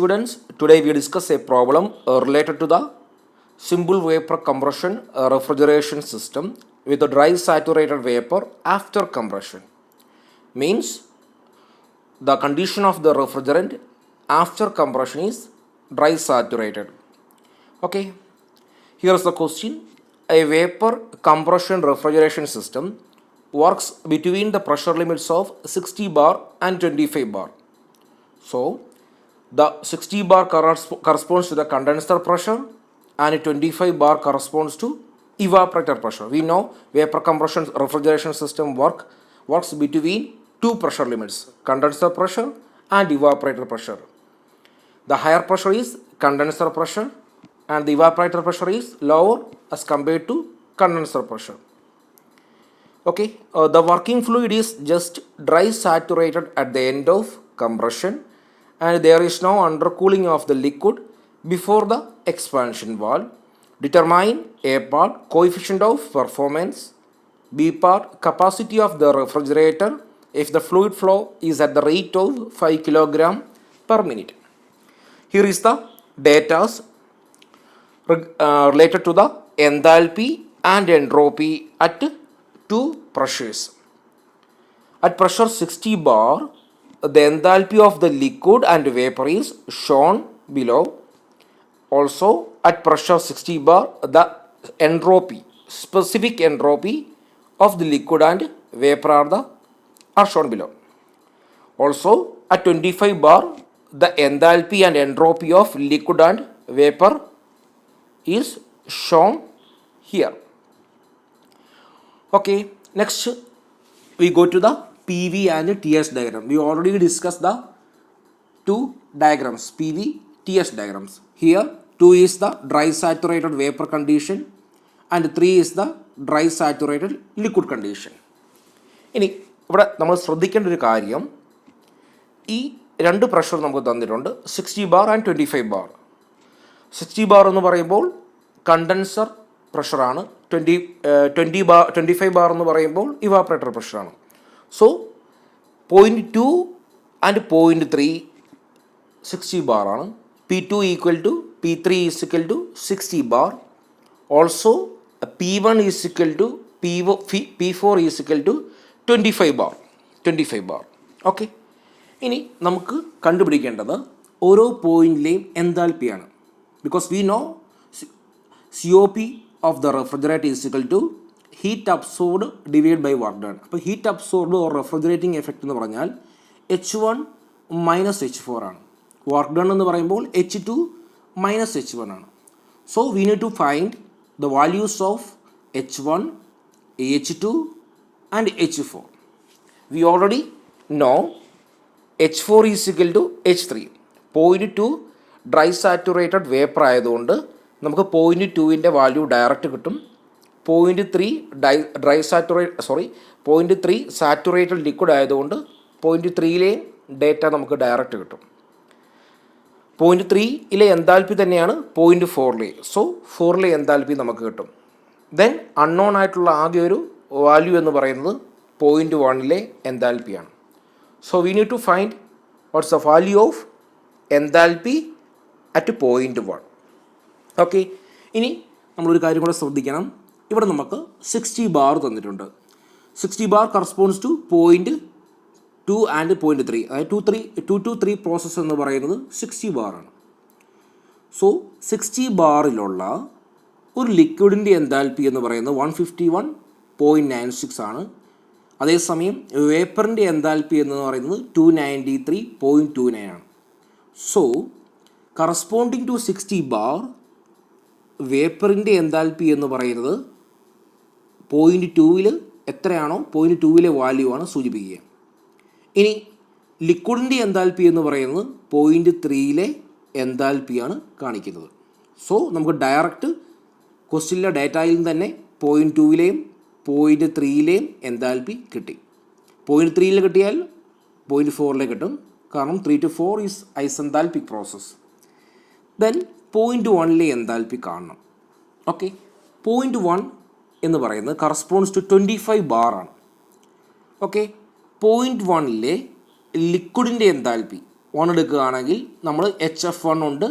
Students, today we discuss a problem related to the simple vapor compression refrigeration system with a dry saturated vapor after compression. Means the condition of the refrigerant after compression is dry saturated. Okay, here is the question. A vapor compression refrigeration system works between the pressure limits of 60 bar and 25 bar. So, the 60 bar corresponds to the condenser pressure and 25 bar corresponds to evaporator pressure. We know vapor compression refrigeration system works between two pressure limits, condenser pressure and evaporator pressure. The higher pressure is condenser pressure and the evaporator pressure is lower as compared to condenser pressure. Okay, the working fluid is just dry saturated at the end of compression and there is no undercooling of the liquid before the expansion valve. Determine A part coefficient of performance, B part capacity of the refrigerator if the fluid flow is at the rate of 5 kg per minute. Here is the data related to the enthalpy and entropy at two pressures. At pressure 60 bar, the enthalpy of the liquid and vapor is shown below. Also, at pressure 60 bar, the entropy, specific entropy of the liquid and vapor are shown below. Also, at 25 bar, the enthalpy and entropy of liquid and vapor is shown here. Okay, next we go to the PV and TS diagram. We already discussed the two diagrams, PV, TS diagrams. Here, 2 is the dry saturated vapor condition and 3 is the dry saturated liquid condition. ഇനി ഇവിടെ നമ്മൾ ശ്രദ്ധിക്കേണ്ട ഒരു കാര്യം, ഈ രണ്ട് pressure നമുക്ക് തന്നിട്ടുണ്ട്, 60 ബാർ ആൻഡ് 25 ബാർ. 60 ബാർ എന്ന് പറയുമ്പോൾ കണ്ടൻസർ പ്രഷറാണ്, 25 ബാർ എന്ന് പറയുമ്പോൾ ഇവാപ്പറേറ്റർ പ്രഷറാണ്. So, 0.2 and 0.3 60 bar ആണ്. P2 equal to P3 is equal to 60 bar. Also, P1 is equal to P4 is equal to 25 bar. 25 bar. Okay. ഇനി നമുക്ക് കണ്ടുപിടിക്കേണ്ടത് ഓരോ പോയിന്റിലെയും എൻതാൽപ്പിയാണ്. Because we know COP of the refrigerator is equal to heat absorbed divided by work done. അപ്പോൾ heat absorbed or refrigerating effect എന്ന് പറഞ്ഞാൽ H1 minus H4 ആണ്. Work done എന്ന് പറയുമ്പോൾ H2 മൈനസ് H1 ആണ്. So we need to find the values of H1, H2 and H4. We already know H4 is equal to H3. 0.2 dry saturated vapour ആയതുകൊണ്ട് നമുക്ക് 0.2ൻ്റെ value direct കിട്ടും. 0.3 saturated liquid ആയതുകൊണ്ട് 0.3ലെ data നമുക്ക് direct കിട്ടും. 0.3ലെ enthalpy തന്നെയാണ് 0.4ലെ. So 4ലെ enthalpy നമുക്ക് കിട്ടും. Then unknown ആയിട്ടുള്ള ആദ്യ ഒരു വാല്യൂ എന്ന് പറയുന്നത് 0.1ലെ എൻതാൽപ്പിയാണ്. So we need to find what's the value of enthalpy at 0.1. Okay, ഇനി നമ്മളൊരു കാര്യം കൂടെ ശ്രദ്ധിക്കണം. ഇവിടെ നമുക്ക് 60 ബാർ തന്നിട്ടുണ്ട്. 60 ബാർ കറസ്പോണ്ട്സ് ടു 0.2 ആൻഡ് 0.3. അതായത് 2 to 3 പ്രോസസ്സ് എന്ന് പറയുന്നത് 60 ബാറാണ്. സോ 60 ബാറിലുള്ള ഒരു ലിക്വിഡിൻ്റെ എൻതാൽപ്പി എന്ന് പറയുന്നത് 151.96 ആണ്. അതേസമയം വേപ്പറിൻ്റെ എൻതാൽപ്പി എന്ന് പറയുന്നത് 293.29 ആണ്. സോ കറസ്പോണ്ടിങ് ടു 60 ബാർ വേപ്പറിൻ്റെ എൻതാൽപ്പി എന്ന് പറയുന്നത് 0.2 എത്രയാണോ 0.2ലെ വാല്യൂ ആണ് സൂചിപ്പിക്കുക. ഇനി ലിക്വിഡിൻ്റെ എൻതാൽപ്പി എന്ന് പറയുന്നത് 0.3ലെ എൻതാൽപ്പിയാണ് കാണിക്കുന്നത്. സോ നമുക്ക് ഡയറക്റ്റ് ക്വസ്റ്റ്യനിലെ ഡേറ്റയിൽ തന്നെ 0.2ലെയും 0.3ലെയും എൻതാൽപ്പി കിട്ടി. 0.3ൽ കിട്ടിയാൽ 0.4ലെ കിട്ടും, കാരണം 3 to 4 is isentropic process. Then 0.1ലെ എൻതാൽപ്പി കാണണം. ഓക്കെ, 0.1 എന്ന് പറയുന്നത് കറസ്പോണ്ട്സ് ടു 25 ബാർ ആണ്. ഓക്കെ, 0.1ലെ ലിക്വിഡിൻ്റെ എൻതാൽപ്പി വൺ എടുക്കുകയാണെങ്കിൽ നമ്മൾ HF1 ഉണ്ട്,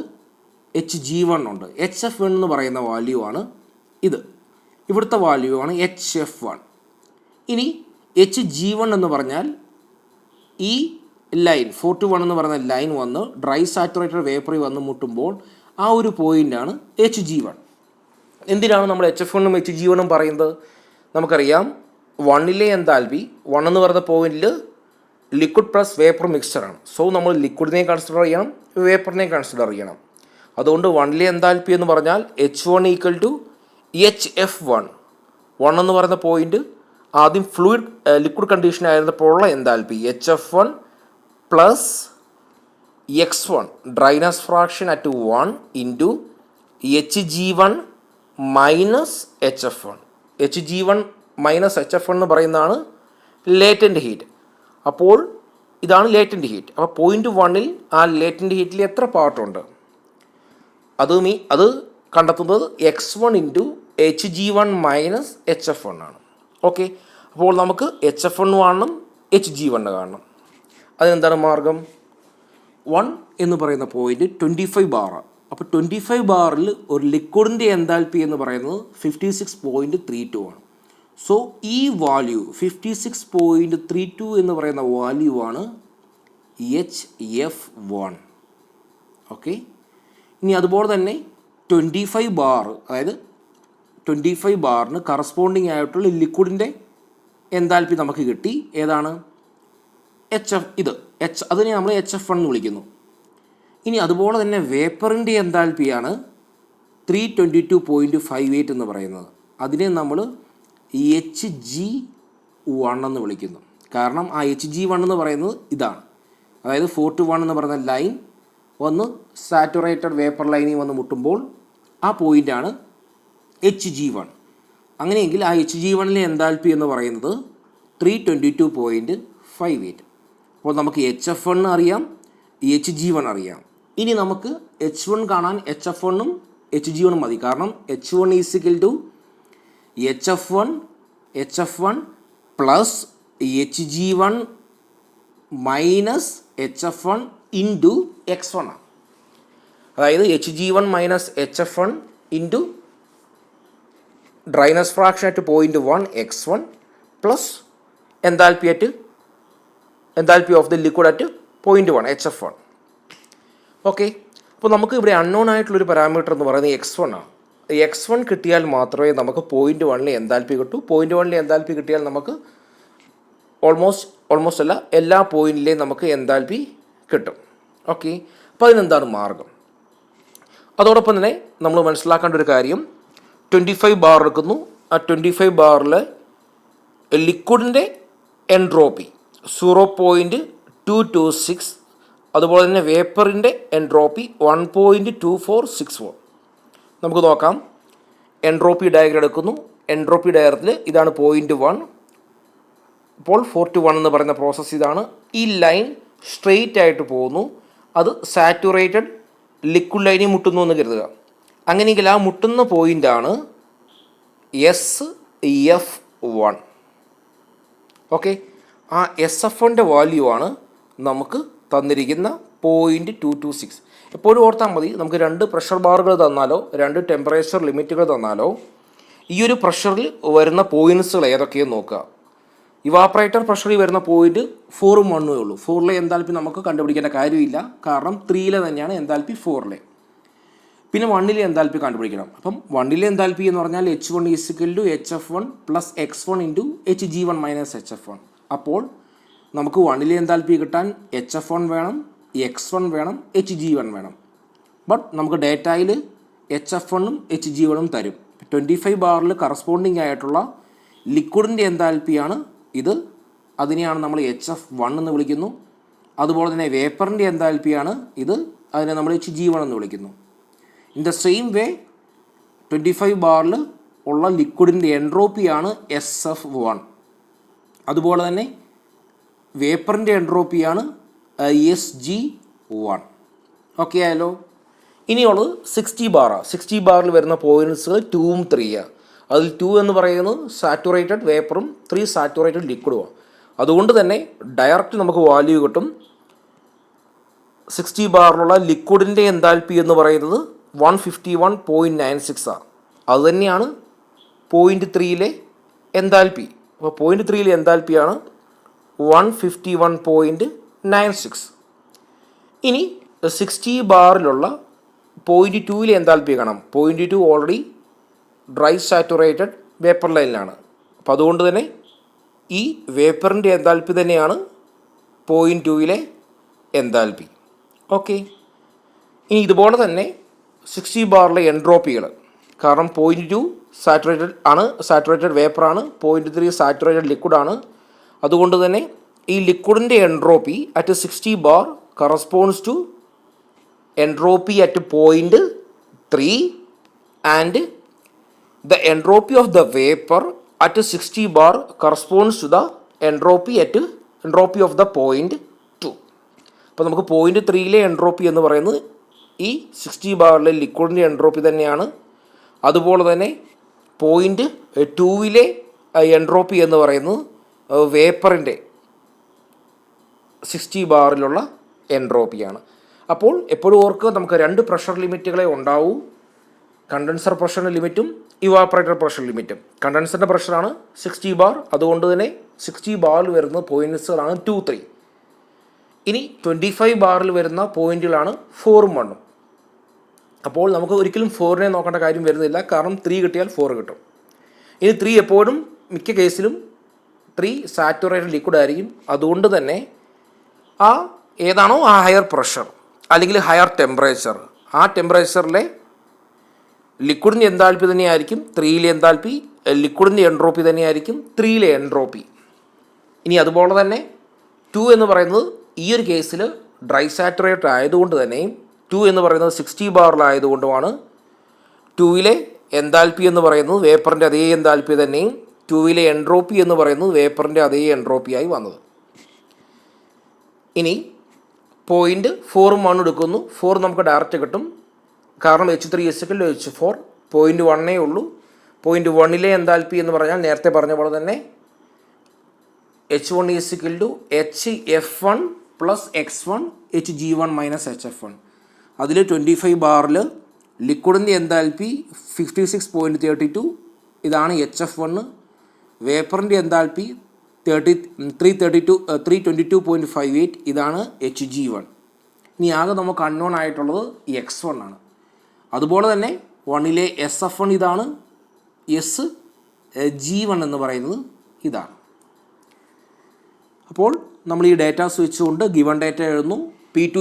HG1 ഉണ്ട്. HF1 എന്ന് പറയുന്ന വാല്യൂ ആണ് ഇത്, ഇവിടുത്തെ വാല്യൂ ആണ് HF1. ഇനി HG1 എന്ന് പറഞ്ഞാൽ ഈ ലൈൻ 4 to 1 എന്ന് പറയുന്ന ലൈൻ വന്ന് ഡ്രൈ സാച്ചുറേറ്റഡ് വേപ്പറിൽ വന്ന് മുട്ടുമ്പോൾ ആ ഒരു പോയിൻ്റാണ് HG1. എന്തിനാണ് നമ്മൾ HF1ഉം HG1ഉം പറയുന്നത്? നമുക്കറിയാം 1ലെ എൻതാൽപ്പി 1 എന്ന് പറയുന്ന പോയിന്റിൽ ലിക്വിഡ് പ്ലസ് വേപ്പർ മിക്സ്ചറാണ്. സോ നമ്മൾ ലിക്വിഡിനെ കൺസിഡർ ചെയ്യണം, വേപ്പറിനെ കൺസിഡർ ചെയ്യണം. അതുകൊണ്ട് 1ലെ എൻതാൽപ്പി എന്ന് പറഞ്ഞാൽ H1 ഈക്വൽ ടു HF1. 1 എന്ന് പറയുന്ന പോയിന്റ് ആദ്യം ഫ്ലൂയിഡ് ലിക്വിഡ് കണ്ടീഷൻ ആയിരുന്നപ്പോൾ ഉള്ള enthalpy HF1 plus X1 dryness fraction at 1 into HG1 minus HF1. HG1 minus HF1 എന്ന് പറയുന്നതാണ് ലേറ്റൻറ്റ് ഹീറ്റ്. അപ്പോൾ ഇതാണ് ലേറ്റൻറ്റ് ഹീറ്റ്. അപ്പോൾ പോയിൻ്റ് 1ൽ ആ ലേറ്റൻറ്റ് ഹീറ്റിൽ എത്ര പാർട്ടുണ്ട് അത് കണ്ടെത്തുന്നത് X1 into HG1 minus HF1 ആണ്. ഓക്കെ, അപ്പോൾ നമുക്ക് HF1 കാണണം, HG1 കാണണം. അതിനെന്താണ് മാർഗം? 1 എന്ന് പറയുന്ന പോയിൻ്റ് 25 ബാറാണ്. അപ്പോൾ 25 ബാറിൽ ഒരു ലിക്വിഡിൻ്റെ എൻതാൽപ്പി എന്ന് പറയുന്നത് 56.32 ആണ്. സോ ഈ വാല്യൂ 56.32 എന്ന് പറയുന്ന വാല്യൂ ആണ് HF1. ഓക്കെ, ഇനി അതുപോലെ തന്നെ 25 ബാർ, അതായത് 25 ബാറിന് കറസ്പോണ്ടിങ് ആയിട്ടുള്ള ലിക്വിഡിൻ്റെ എൻതാൽപ്പി നമുക്ക് കിട്ടി. ഏതാണ്? അതിനെ നമ്മൾ HF1 എന്ന് വിളിക്കുന്നു. ഇനി അതുപോലെ തന്നെ വേപ്പറിൻ്റെ എൻതാൽപ്പിയാണ് 322.58 എന്ന് പറയുന്നത്. അതിനെ നമ്മൾ HG1 എന്ന് വിളിക്കുന്നു. കാരണം ആ HG1 എന്ന് പറയുന്നത് ഇതാണ്, അതായത് 4 to 1 എന്ന് പറയുന്ന ലൈൻ വന്ന് സാറ്റുറേറ്റഡ് വേപ്പർ ലൈനിൽ വന്ന് മുട്ടുമ്പോൾ ആ പോയിൻ്റാണ് HG1. അങ്ങനെയെങ്കിൽ ആ HG1ലെ എൻതാൽപ്പി എന്ന് പറയുന്നത് 322.58. അപ്പോൾ നമുക്ക് HF1 അറിയാം, HG1 അറിയാം. ഇനി നമുക്ക് H1 കാണാൻ HF1ഉം HG1ഉം മതി. കാരണം H1 is equal to HF1 plus HG1 minus HF1 into X1 ആണ്. അതായത് HG1 minus HF1 into dryness fraction at point 1 X1 plus enthalpy of the liquid at point 1 HF1. Okay, അപ്പോൾ നമുക്ക് ഇവിടെ അൺനോൺ ആയിട്ടുള്ളൊരു പാരാമീറ്റർ എന്ന് പറയുന്നത് X1 ആണ്. X1 കിട്ടിയാൽ മാത്രമേ നമുക്ക് പോയിൻ്റ് 1ലെ എൻതാൽപ്പി കിട്ടൂ. പോയിൻ്റ് 1ലെ എൻതാൽപ്പി കിട്ടിയാൽ നമുക്ക് ഓൾമോസ്റ്റ് അല്ല എല്ലാ പോയിന്റിലെയും നമുക്ക് എൻതാൽപ്പി കിട്ടും. ഓക്കെ, അപ്പോൾ അതിനെന്താണ് മാർഗം? അതോടൊപ്പം തന്നെ നമ്മൾ മനസ്സിലാക്കേണ്ട ഒരു കാര്യം, 25 ബാർ എടുക്കുന്നു. ആ 25 ബാറിൽ ലിക്വിഡിൻ്റെ എൻട്രോപ്പി 0.226, അതുപോലെ തന്നെ വേപ്പറിൻ്റെ എൻട്രോപ്പി 1.2464. നമുക്ക് നോക്കാം. എൻട്രോപ്പി ഡയഗ്രം എടുക്കുന്നു. എൻട്രോപ്പി ഡയഗ്രത്തിൽ ഇതാണ് പോയിൻ്റ് 1. ഇപ്പോൾ 4 to 1 എന്ന് പറയുന്ന പ്രോസസ്സ് ഇതാണ്. ഈ ലൈൻ സ്ട്രെയിറ്റ് ആയിട്ട് പോകുന്നു. അത് സാറ്റുറേറ്റഡ് ലിക്വിഡ് ലൈനിൽ മുട്ടുന്നു എന്ന് കരുതുക. അങ്ങനെയെങ്കിൽ ആ മുട്ടുന്ന പോയിൻ്റാണ് SF1. ഓക്കെ, ആ SF1ൻ്റെ വാല്യൂ ആണ് നമുക്ക് തന്നിരിക്കുന്ന 0.226. എപ്പോഴും ഓർത്താൽ മതി, നമുക്ക് 2 പ്രഷർ ബാറുകൾ തന്നാലോ 2 ടെമ്പറേച്ചർ ലിമിറ്റുകൾ തന്നാലോ ഈ ഒരു പ്രഷറിൽ വരുന്ന പോയിൻറ്റ്സുകൾ ഏതൊക്കെയെന്ന് നോക്കുക. ഇവാപ്പറേറ്റർ പ്രഷറിൽ വരുന്ന പോയിൻറ്റ് 4ഉം 1ഉം ഉള്ളൂ. 4ലെ എൻതാൽപ്പി നമുക്ക് കണ്ടുപിടിക്കേണ്ട കാര്യമില്ല, കാരണം 3ലെ തന്നെയാണ് എൻതാൽപ്പി 4ലെ. പിന്നെ 1ലെ എൻതാൽപ്പി കണ്ടുപിടിക്കണം. അപ്പം 1ലെ എൻതാൽപ്പി എന്ന് പറഞ്ഞാൽ H1 is equal to HF1 plus X1 into HG1 minus HF1. അപ്പോൾ നമുക്ക് 1ലെ എൻതാൽപ്പി കിട്ടാൻ HF1 വേണം, X1 വേണം, HG1 വേണം. ബട്ട് നമുക്ക് ഡേറ്റയിൽ HF1ഉം HG1ഉം തരും. 25 ബാറിൽ കറസ്പോണ്ടിങ് ആയിട്ടുള്ള ലിക്വിഡിൻ്റെ എൻതാൽപ്പിയാണ് ഇത്. അതിനെയാണ് നമ്മൾ HF1 എന്ന് വിളിക്കുന്നു. അതുപോലെ തന്നെ വേപ്പറിൻ്റെ എൻതാൽപ്പിയാണ് ഇത്. അതിനെ നമ്മൾ HG1 എന്ന് വിളിക്കുന്നു. ഇൻ ദ സെയിം വേ 25 ബാറിൽ ഉള്ള ലിക്വിഡിൻ്റെ എൻട്രോപ്പിയാണ് SF1. അതുപോലെ തന്നെ വേപ്പറിൻ്റെ എൻട്രോപ്പിയാണ് SG1. ഓക്കെ ആയല്ലോ. ഇനിയുള്ളത് 60 ബാറാണ്. 60 ബാറിൽ വരുന്ന പോയിൻറ്റ്സുകൾ 2ഉം 3ആണ്. അതിൽ 2 എന്ന് പറയുന്നത് സാറ്റുറേറ്റഡ് വേപ്പറും 3 സാറ്റുറേറ്റഡ് ലിക്വിഡുമാണ്. അതുകൊണ്ട് തന്നെ ഡയറക്റ്റ് നമുക്ക് വാല്യൂ കിട്ടും 60 ബാറിലുള്ള ലിക്വിഡിൻ്റെ എൻതാൽപ്പി എന്ന് പറയുന്നത് 151.96 ആണ്. അതുതന്നെയാണ് 0.3 എൻതാൽപ്പി. അപ്പോൾ 0.3 എൻതാൽപ്പിയാണ് 151.96. ഇനി 60 ബാറിലുള്ള 0.2 എൻതാൽപ്പി കാണാം. 0.2 ഓൾറെഡി ഡ്രൈ സാറ്റുറേറ്റഡ് വേപ്പർ ലൈനിലാണ്. അപ്പോൾ അതുകൊണ്ട് തന്നെ ഈ വേപ്പറിൻ്റെ എൻതാൽപ്പി തന്നെയാണ് 0.2 എൻതാൽപ്പി. ഓക്കെ. ഇനി ഇതുപോലെ തന്നെ 60 ബാറിലെ എൻട്രോപ്പികൾ, കാരണം 0.2 സാറ്റുറേറ്റഡ് ആണ്, സാറ്റുറേറ്റഡ് വേപ്പറാണ്, 0.3 സാറ്റുറേറ്റഡ് ലിക്വിഡാണ്. അതുകൊണ്ട് തന്നെ ഈ ലിക്വിഡിൻ്റെ entropy at 60 bar corresponds to entropy at 0.3 and the entropy of the vapor at 60 bar corresponds to the entropy of the 0.2. അപ്പോൾ നമുക്ക് 0.3 എൻട്രോപ്പി എന്ന് പറയുന്നത് ഈ 60 ബാറിലെ ലിക്വിഡിൻ്റെ എൻട്രോപ്പി തന്നെയാണ്. അതുപോലെ തന്നെ 0.2 എൻട്രോപ്പി എന്ന് പറയുന്നത് വേപ്പറിൻ്റെ 60 ബാറിലുള്ള എൻട്രോപ്പിയാണ്. അപ്പോൾ എപ്പോഴും ഓർക്കുക, നമുക്ക് 2 പ്രഷർ ലിമിറ്റുകളെ ഉണ്ടാവൂ. കണ്ടൻസർ പ്രഷറിൻ്റെ ലിമിറ്റും ഇവാപ്പറേറ്റർ പ്രഷർ ലിമിറ്റും. കണ്ടൻസറിൻ്റെ പ്രഷറാണ് 60 ബാർ, അതുകൊണ്ട് തന്നെ 60 ബാറിൽ വരുന്ന പോയിൻറ്റ്സുകളാണ് 2, 3. ഇനി 25 ബാറിൽ വരുന്ന പോയിൻറ്റുകളാണ് 4ഉം 1ഉം. അപ്പോൾ നമുക്ക് ഒരിക്കലും 4നെ നോക്കേണ്ട കാര്യം വരുന്നില്ല, കാരണം 3 കിട്ടിയാൽ 4 കിട്ടും. ഇനി 3 എപ്പോഴും മിക്ക കേസിലും 3 സാറ്റുറേറ്റഡ് ലിക്വിഡ് ആയിരിക്കും. അതുകൊണ്ട് തന്നെ ഏതാണോ ആ ഹയർ പ്രഷർ അല്ലെങ്കിൽ ഹയർ ടെമ്പറേച്ചർ, ആ ടെമ്പറേച്ചറിലെ ലിക്വിഡിൻ്റെ എൻതാൽപ്പി തന്നെയായിരിക്കും 3 എൻതാൽപ്പി, ലിക്വിഡിൻ്റെ എൻട്രോപ്പി തന്നെയായിരിക്കും 3 എൻട്രോപ്പി. ഇനി അതുപോലെ തന്നെ 2 എന്ന് പറയുന്നത് ഈ ഒരു കേസിൽ ഡ്രൈ സാറ്റുറേറ്റഡ് ആയതുകൊണ്ട് തന്നെയും 2 എന്ന് പറയുന്നത് 60 ബാറിലായതുകൊണ്ടുമാണ് 2 എൻതാൽപ്പി എന്ന് പറയുന്നത് വേപ്പറിൻ്റെ അതേ എൻതാൽപ്പി തന്നെയും 2 എൻട്രോപ്പി എന്ന് പറയുന്നത് വേപ്പറിൻ്റെ അതേ എൻട്രോപ്പിയായി വന്നത്. ഇനി 0.4ഉം 1 എടുക്കുന്നു. 4 നമുക്ക് ഡയറക്റ്റ് കിട്ടും, കാരണം H3 H4. 0.1 ഉള്ളൂ. 0.1 എൻതാൽപ്പി എന്ന് പറഞ്ഞാൽ നേരത്തെ പറഞ്ഞ പോലെ തന്നെ H1 HF1 plus X1 Hg1 minus HF1. അതിൽ 25 ബാറിൽ ലിക്വിഡിൻ്റെ എൻതാൽപ്പി 56.32, ഇതാണ് HF1. വേപ്പറിൻ്റെ എൻതാൽപ്പി 322.58, ഇതാണ് Hg1. ഇനി ആകെ നമുക്ക് അൺനോൺ ആയിട്ടുള്ളത് X1 ആണ്. അതുപോലെ തന്നെ 1 SF1 ഇതാണ്, G1 എന്ന് പറയുന്നത് ഇതാണ്. അപ്പോൾ നമ്മൾ ഈ ഡേറ്റാസ് വെച്ചുകൊണ്ട് ഗിവൺ ഡേറ്റ എഴുതുന്നു. P2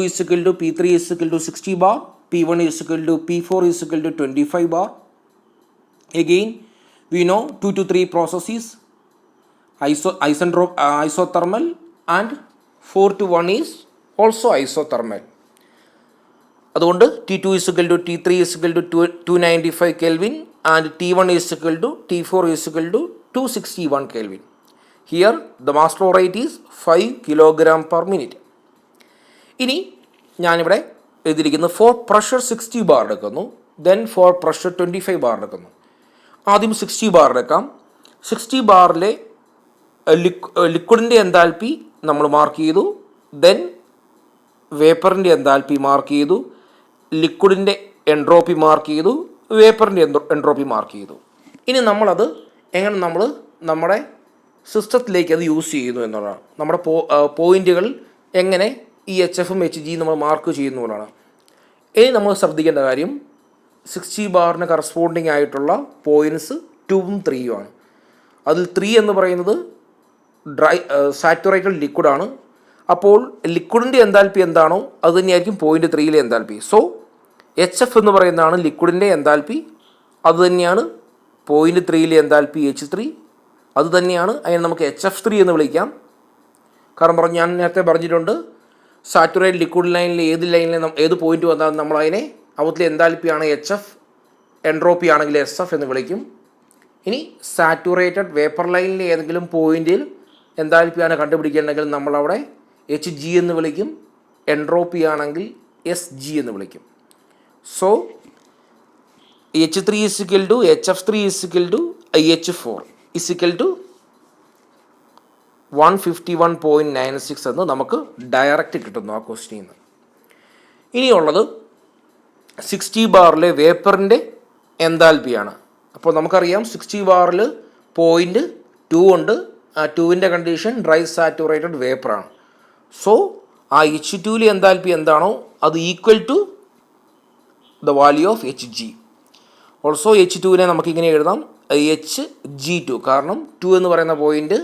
P3 60 bar, P1 P4 25 bar. Again we know 2 to 3 processes isothermal and 4 to 1 is also isothermal. അതുകൊണ്ട് T2 T3 295 Kelvin and T1 T4 261 Kelvin. Here the mass flow rate is 5 kilogram per minute. ഇനി ഞാനിവിടെ എഴുതിയിരിക്കുന്നത് four pressure 60 bar എടുക്കുന്നു, then four pressure 25 bar എടുക്കുന്നു. ആദ്യം 60 bar എടുക്കാം. 60 ബാറിലെ ലിക്വിഡിൻ്റെ enthalpy നമ്മൾ മാർക്ക് ചെയ്തു, ദെൻ വേപ്പറിൻ്റെ എൻതാൽപ്പി മാർക്ക് ചെയ്തു, ലിക്വിഡിൻ്റെ എൻട്രോപ്പി മാർക്ക് ചെയ്തു, വേപ്പറിൻ്റെ എൻട്രോപ്പി മാർക്ക് ചെയ്തു. ഇനി നമ്മളത് എങ്ങനെ നമ്മുടെ സിസ്റ്റത്തിലേക്ക് അത് യൂസ് ചെയ്യുന്നു എന്നുള്ളതാണ്. നമ്മുടെ പോയിൻറ്റുകൾ എങ്ങനെ ഈ HFും HG നമ്മൾ മാർക്ക് ചെയ്യുന്നു എന്നുള്ളതാണ്. ഇനി നമ്മൾ ശ്രദ്ധിക്കേണ്ട കാര്യം 60 ബാറിന് കറസ്പോണ്ടിങ് ആയിട്ടുള്ള പോയിൻറ്റ്സ് 2ഉം 3ഉം ആണ്. അതിൽ 3 എന്ന് പറയുന്നത് ഡ്രൈ സാറ്റുറേറ്റഡ് ലിക്വിഡാണ്. അപ്പോൾ ലിക്വിഡിൻ്റെ എൻതാൽപ്പി എന്താണോ അത് തന്നെയായിരിക്കും 0.3 എൻതാൽപ്പി. സോ HF എന്ന് പറയുന്നതാണ് ലിക്വിഡിൻ്റെ എൻതാൽപ്പി, അത് തന്നെയാണ് 0.3 എൻതാൽപ്പി H3, അത് തന്നെയാണ്. അതിനെ നമുക്ക് HF3 എന്ന് വിളിക്കാം. കാരണം ഞാൻ നേരത്തെ പറഞ്ഞിട്ടുണ്ട്, സാറ്റുറേറ്റഡ് ലിക്വിഡ് ലൈനിൽ ഏത് പോയിന്റ് വന്നാലും നമ്മൾ അതിനെ അവത്തിലെ എൻതാൽപ്പിയാണ് HF, എൻട്രോപ്പി ആണെങ്കിൽ SF എന്ന് വിളിക്കും. ഇനി സാറ്റുറേറ്റഡ് വേപ്പർ ലൈനിലെ ഏതെങ്കിലും പോയിന്റിൽ എൻതാൽപ്പിയാണ് കണ്ടുപിടിക്കേണ്ടെങ്കിൽ നമ്മളവിടെ HG എന്ന് വിളിക്കും, എൻട്രോപ്പി ആണെങ്കിൽ SG എന്ന് വിളിക്കും. സോ H3 HF3 H4 151.96 എന്ന് നമുക്ക് ഡയറക്റ്റ് കിട്ടുന്നു ആ ക്വസ്റ്റ്യനിൽ നിന്ന്. ഇനിയുള്ളത് 60 ബാറിലെ വേപ്പറിൻ്റെ എൻതാൽപ്പിയാണ്. അപ്പോൾ നമുക്കറിയാം 60 ബാറിൽ 0.2 ഉണ്ട്. ആ 2വിൻ്റെ കണ്ടീഷൻ ഡ്രൈ സാറ്റുറേറ്റഡ് വേപ്പറാണ്. സോ ആ H2ലെ എൻതാൽപ്പി എന്താണോ അത് equal to the value of Hg. Also H2വിനെ നമുക്കിങ്ങനെ എഴുതാം Hg2, കാരണം 2 എന്ന് പറയുന്ന പോയിൻ്റ്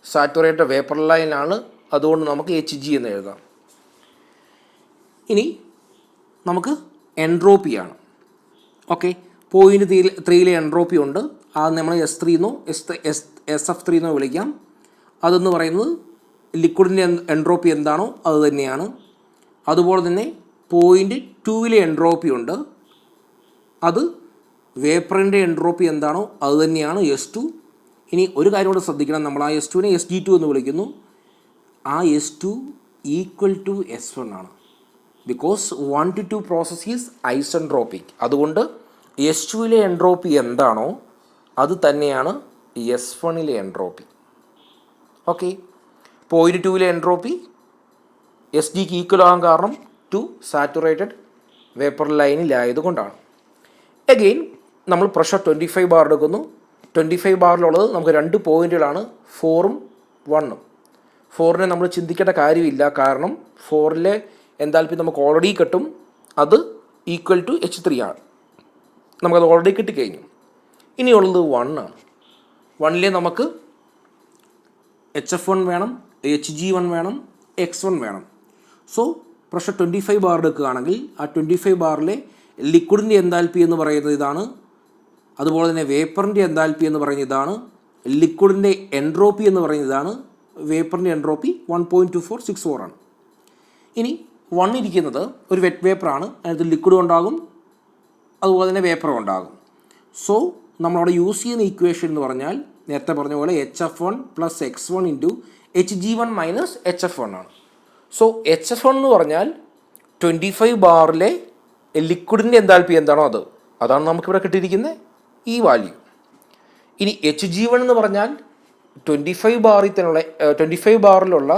സാറ്റുറേറ്റഡ് വേപ്പർ ലൈനാണ്, അതുകൊണ്ട് നമുക്ക് Hg എന്ന് എഴുതാം. ഇനി നമുക്ക് എൻട്രോപ്പിയാണ്. ഓക്കെ, പോയിൻ്റ് 3ലെ എൻട്രോപ്പി ഉണ്ട്. അത് നമ്മൾ S3 എന്നോ SF3 എന്നോ വിളിക്കാം. അതെന്ന് പറയുന്നത് ലിക്വിഡിൻ്റെ എൻട്രോപ്പി എന്താണോ അത് തന്നെയാണ്. അതുപോലെ തന്നെ പോയിൻ്റ് 2ലെ എൻട്രോപ്പി ഉണ്ട്. അത് വേപ്പറിൻ്റെ എൻട്രോപ്പി എന്താണോ അത് തന്നെയാണ് S2. ഇനി ഒരു കാര്യം കൂടെ ശ്രദ്ധിക്കണം, നമ്മൾ ആ S2വിനെ Sg2 എന്ന് വിളിക്കുന്നു. ആ S2 ഈക്വൽ ടു S1 ആണ്. Because 1 to 2 process is isentropic. അതുകൊണ്ട് S2വിലെ എൻട്രോപ്പി എന്താണോ അത് തന്നെയാണ് S1ലെ എൻട്രോപ്പി. ഓക്കെ, പോയിൻ്റ് 2ലെ എൻട്രോപ്പി Sgക്ക് ഈക്വൽ ആകാൻ കാരണം 2 സാറ്റുറേറ്റഡ് വേപ്പർ ലൈനിലായതുകൊണ്ടാണ്. അഗെയിൻ നമ്മൾ പ്രഷർ 25 ബാർ എടുക്കുന്നു. 25 ബാറിലുള്ളത് നമുക്ക് 2 പോയിൻ്റുകളാണ്, 4ഉം 1ഉം. 4നെ നമ്മൾ ചിന്തിക്കേണ്ട കാര്യമില്ല, കാരണം 4ലെ എൻതാൽപ്പി നമുക്ക് ഓൾറെഡി കിട്ടും. അത് ഈക്വൽ ടു H3 ആണ്. നമുക്കത് ഓൾറെഡി കിട്ടിക്കഴിഞ്ഞു. ഇനിയുള്ളത് 1 ആണ്. 1ലെ നമുക്ക് HF1 വേണം, Hg1 വേണം, X1 വേണം. സോ പ്രഷർ 25 ബാർ എടുക്കുകയാണെങ്കിൽ ആ 25 ബാറിലെ ലിക്വിഡിൻ്റെ എൻതാൽപ്പി എന്ന് പറയുന്നത് ഇതാണ്. അതുപോലെ തന്നെ വേപ്പറിൻ്റെ എൻതാൽപ്പി എന്ന് പറയുന്നത് ഇതാണ്. ലിക്വിഡിൻ്റെ എൻട്രോപ്പി എന്ന് പറയുന്നത് ഇതാണ്. വേപ്പറിൻ്റെ എൻട്രോപ്പി 1.2464 ആണ്. ഇനി 1 ഇരിക്കുന്നത് ഒരു വെറ്റ് വേപ്പറാണ്. അതിനകത്ത് ലിക്വിഡും ഉണ്ടാകും, അതുപോലെ തന്നെ വേപ്പറും ഉണ്ടാകും. സോ നമ്മളവിടെ യൂസ് ചെയ്യുന്ന ഇക്വേഷൻ എന്ന് പറഞ്ഞാൽ നേരത്തെ പറഞ്ഞ പോലെ HF1 + X1 × Hg1 - HF1 ആണ്. സോ HF1 എന്ന് പറഞ്ഞാൽ 25 ബാറിലെ ലിക്വിഡിൻ്റെ എൻതാൽപ്പി എന്താണോ അതാണ് നമുക്കിവിടെ കിട്ടിയിരിക്കുന്ന ഈ വാല്യൂ. ഇനി Hg1 എന്ന് പറഞ്ഞാൽ 25 ബാറിലുള്ള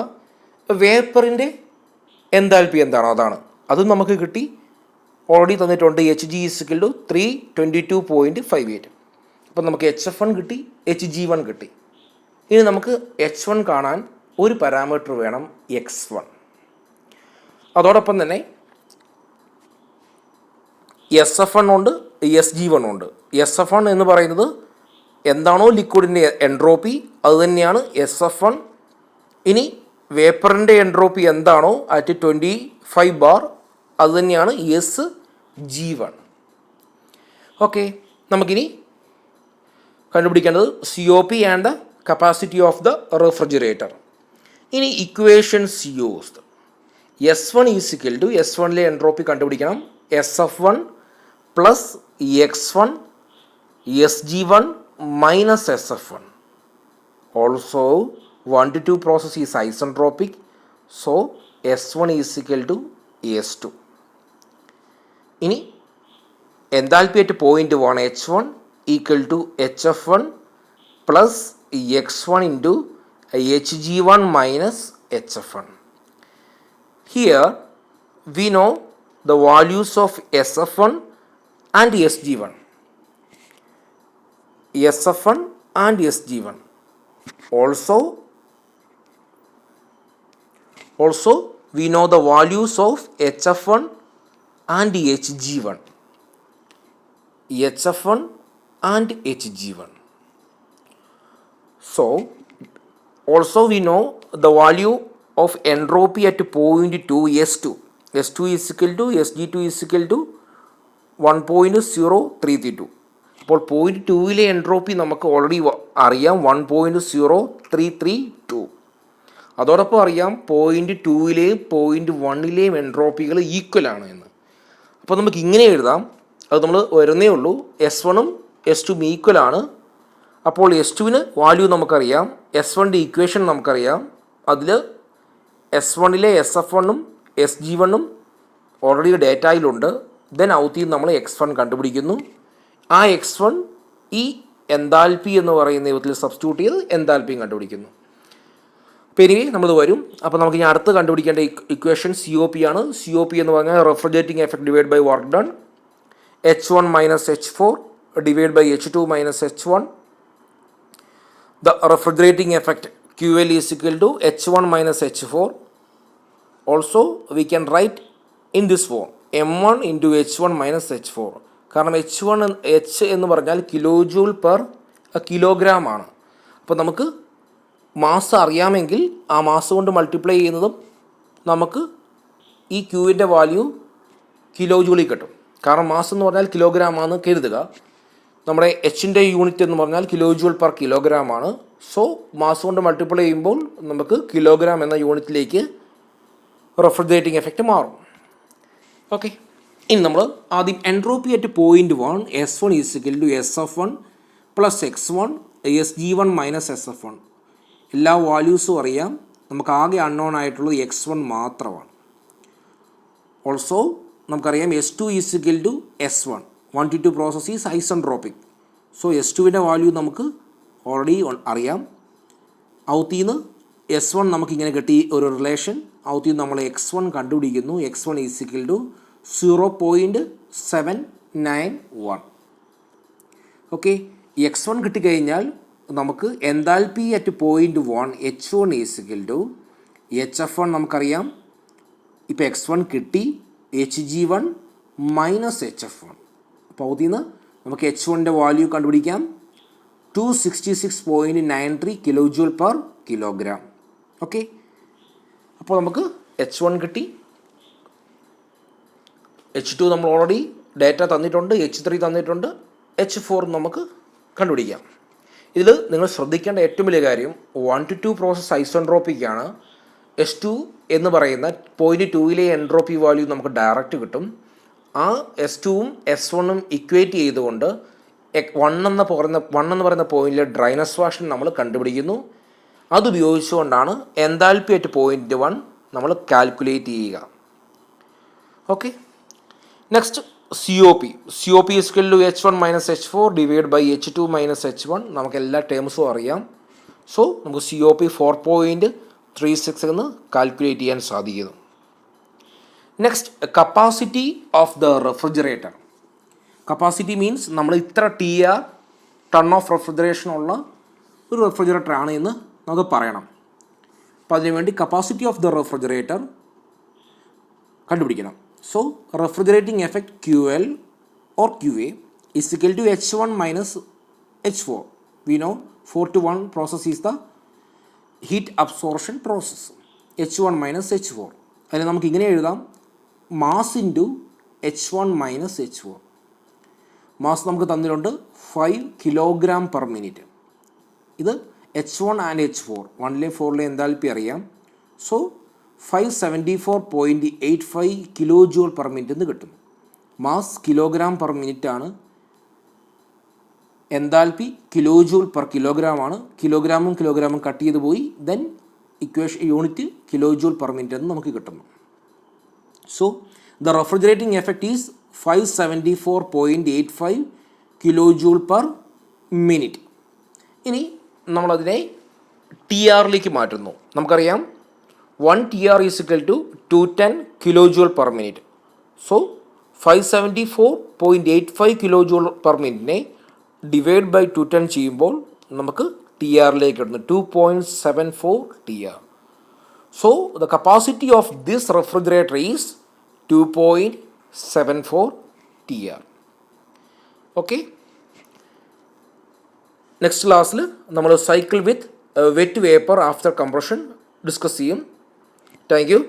വേപ്പറിൻ്റെ എൻതാൽപ്പി എന്താണോ അതാണ്. അതും നമുക്ക് കിട്ടി, ഓൾറെഡി തന്നിട്ടുണ്ട്. Hg = 322.58. അപ്പം നമുക്ക് HF1 കിട്ടി, Hg1 കിട്ടി. ഇനി നമുക്ക് H1 കാണാൻ ഒരു പാരാമീറ്റർ വേണം, X1. അതോടൊപ്പം തന്നെ SF1 ഉണ്ട്, Sg1 ഉണ്ട്. SF1 എന്ന് പറയുന്നത് എന്താണോ ലിക്വിഡിൻ്റെ എൻട്രോപ്പി അത് തന്നെയാണ് SF1. ഇനി വേപ്പറിൻ്റെ എൻട്രോപ്പി എന്താണോ അറ്റ് 25 ബാർ അത് തന്നെയാണ് Sg1. ഓക്കെ, നമുക്കിനി കണ്ടുപിടിക്കേണ്ടത് COP and the capacity of the refrigerator. ഇനി ഇക്വേഷൻസ് യൂസ്ഡ്. S1 = S1ലെ എൻട്രോപ്പി കണ്ടുപിടിക്കണം. SF1 + X1 Sg1 - SF1. Also 1 to 2 process is isentropic. So S1 = S2. ഇനി enthalpy at point 1 H1 = HF1 + X1 × Hg1 - HF1. Here we know the values of SF1 and Sg1. SF1 and Sg1. Also we know the values of HF1 and Hg1. HF1 and Hg1. So also we know the value of entropy at point 2 S2. S2 = Sg2 = 1.032. അപ്പോൾ point 2ലെ entropy നമുക്ക് already അറിയാം, 1.0332. അതോടൊപ്പം അറിയാം point 2ലെയും point 1ലെയും എൻട്രോപ്പികൾ ഈക്വലാണ് എന്ന്. അപ്പോൾ നമുക്ക് ഇങ്ങനെ എഴുതാം, അത് നമ്മൾ വരുന്നേ ഉള്ളൂ. S1ഉം S2ഉം ഈക്വലാണ്. അപ്പോൾ S2വിന് വാല്യൂ നമുക്കറിയാം, S1ൻ്റെ ഇക്വേഷൻ നമുക്കറിയാം. അതിൽ S1ലെ SF1ഉം Sg1ഉം ഓൾറെഡി ഡേറ്റയിലുണ്ട്. ദെൻ ഔത്തിൽ നമ്മൾ X1 കണ്ടുപിടിക്കുന്നു. ആ X1 ഈ എൻതാൽപ്പി എന്ന് പറയുന്ന വിധത്തിൽ സബ്സ്റ്റിറ്റ്യൂട്ട് ചെയ്ത് എൻതാൽപ്പിയും കണ്ടുപിടിക്കുന്നു. അപ്പോൾ ഇനി നമ്മളത് വരും. അപ്പോൾ നമുക്ക് ഇനി അടുത്ത് കണ്ടുപിടിക്കേണ്ട ഇക്വേഷൻ COP ആണ്. COP എന്ന് പറഞ്ഞാൽ refrigerating effect divide by work done, H1 minus H4 divided by H2 minus H1. The refrigerating effect QL is equal to H1 minus H4. Also we can write in this form M1 into H1 minus H4. കാരണം H എന്ന് പറഞ്ഞാൽ kilo joule per kilogram ആണ്. അപ്പോൾ നമുക്ക് mass അറിയാമെങ്കിൽ ആ mass കൊണ്ട് multiply ചെയ്യുന്നതും നമുക്ക് ഈ ക്യൂവിൻ്റെ വാല്യൂ കിലോ ജൂളിൽ കിട്ടും. കാരണം മാസ് എന്ന് പറഞ്ഞാൽ കിലോഗ്രാം ആണ് കരുതുക. നമ്മുടെ എച്ചിൻ്റെ യൂണിറ്റ് എന്ന് പറഞ്ഞാൽ കിലോ ജൂൾ പെർ കിലോഗ്രാം ആണ്. സോ മാസ് കൊണ്ട് മൾട്ടിപ്ലൈ ചെയ്യുമ്പോൾ നമുക്ക് കിലോഗ്രാം എന്ന യൂണിറ്റിലേക്ക് റെഫ്രിജറേറ്റിംഗ് എഫക്റ്റ് മാറും. ഓക്കെ, ഇനി നമ്മൾ ആദ്യം entropy at point 1 S1 is equal to SF1 plus X1 SG1 minus SF1. എല്ലാ വാല്യൂസും അറിയാം. നമുക്ക് ആകെ അൺനോൺ ആയിട്ടുള്ളത് X1 മാത്രമാണ്. ഓൾസോ നമുക്കറിയാം S2 is equal to S1. 1 to 2 process is isentropic. So S2വിൻ്റെ വാല്യൂ നമുക്ക് ഓൾറെഡി അറിയാം. ഔത്തിന്ന് S1 നമുക്കിങ്ങനെ കിട്ടി ഒരു റിലേഷൻ. ഔത്തിന്ന് നമ്മൾ X1 കണ്ടുപിടിക്കുന്നു. X1 is equal to 0.791. Okay, X1 കിട്ടിക്കഴിഞ്ഞാൽ നമുക്ക് enthalpy at point 1 H1 is equal to HF1 നമുക്കറിയാം. ഇപ്പോൾ X1 കിട്ടി, Hg1 മൈനസ് HF1. അപ്പോൾ അതിന്ന് നമുക്ക് H1ൻ്റെ വാല്യൂ കണ്ടുപിടിക്കാം. 266.93 kilo joule per kilogram. Okay, അപ്പോൾ നമുക്ക് H1 കിട്ടി. H2 നമ്മൾ ഓൾറെഡി ഡേറ്റ തന്നിട്ടുണ്ട്, H3 തന്നിട്ടുണ്ട്, H4 നമുക്ക് കണ്ടുപിടിക്കാം. ഇതിൽ നിങ്ങൾ ശ്രദ്ധിക്കേണ്ട ഏറ്റവും വലിയ കാര്യം 1 to 2 പ്രോസസ് ഐസെൻട്രോപ്പിക് ആണ്. S2 എന്ന് പറയുന്ന പോയിൻറ്റ് 2ലെ എൻട്രോപ്പി വാല്യൂ നമുക്ക് ഡയറക്റ്റ് കിട്ടും. ആ S2ഉം S1ഉം ഇക്വേറ്റ് ചെയ്തുകൊണ്ട് 1 എന്ന് പറയുന്ന പോയിൻറ്റിലെ ഡ്രൈനസ് വാഷൻ നമ്മൾ കണ്ടുപിടിക്കുന്നു. അതുപയോഗിച്ചുകൊണ്ടാണ് എൻതാൽപ്പി അറ്റ് പോയിൻറ്റ് 1 നമ്മൾ കാൽക്കുലേറ്റ് ചെയ്യുക. Okay, next COP is equal to H1 minus H4 divide by H2 minus H1. നമുക്ക് എല്ലാ ടേംസും അറിയാം. സോ നമുക്ക് COP 4.36 എന്ന് കാൽക്കുലേറ്റ് ചെയ്യാൻ സാധിക്കുന്നു. Next, capacity of the refrigerator. Capacity means നമ്മൾ ഇത്ര TR ടൺ ഓഫ് റെഫ്രിജറേഷൻ ഉള്ള ഒരു റെഫ്രിജറേറ്റർ ആണ് എന്ന് നമുക്ക് പറയണം. അപ്പോൾ അതിനുവേണ്ടി കപ്പാസിറ്റി ഓഫ് ദ റെഫ്രിജറേറ്റർ കണ്ടുപിടിക്കണം. So refrigerating effect QL or QA is equal to H1 minus H4. We know 4 to 1 process is the heat absorption process. H1 minus H4. അതിൽ നമുക്ക് ഇങ്ങനെ എഴുതാം, mass into H1 minus H4. Mass നമുക്ക് തന്നിട്ടുണ്ട് 5 kilogram per minute. ഇത് H1 and H4 1ലെ 4ലെ എന്താൽപ്പി അറിയാം. So 574.85 kilo joule per minute എന്ന് കിട്ടും. മാസ് കിലോഗ്രാം പെർ മിനിറ്റ് ആണ്, എന്താൽപ്പി കിലോ ജൂൾ പെർ കിലോഗ്രാം ആണ്. കിലോഗ്രാമും കട്ട് ചെയ്ത് പോയി, then equation unit kilo joule per minute എന്ന് നമുക്ക് കിട്ടുന്നു. So the refrigerating effect is 574.85 kilo joule per minute. ഇനി നമ്മളതിനെ TRലേക്ക് മാറ്റുന്നു. നമുക്കറിയാം 1 TR is equal to 210 kilojoule per minute. So 574.85 kilojoule per minute divide by 210 ചെയ്യുമ്പോൾ നമുക്ക് TRലേക്ക് കിട്ടുന്നു 2.74 TR. So the capacity of this refrigerator is 2.74 TR. Okay. Next ക്ലാസ്സിൽ നമ്മൾ cycle with wet vapour after compression discuss ചെയ്യും. Thank you.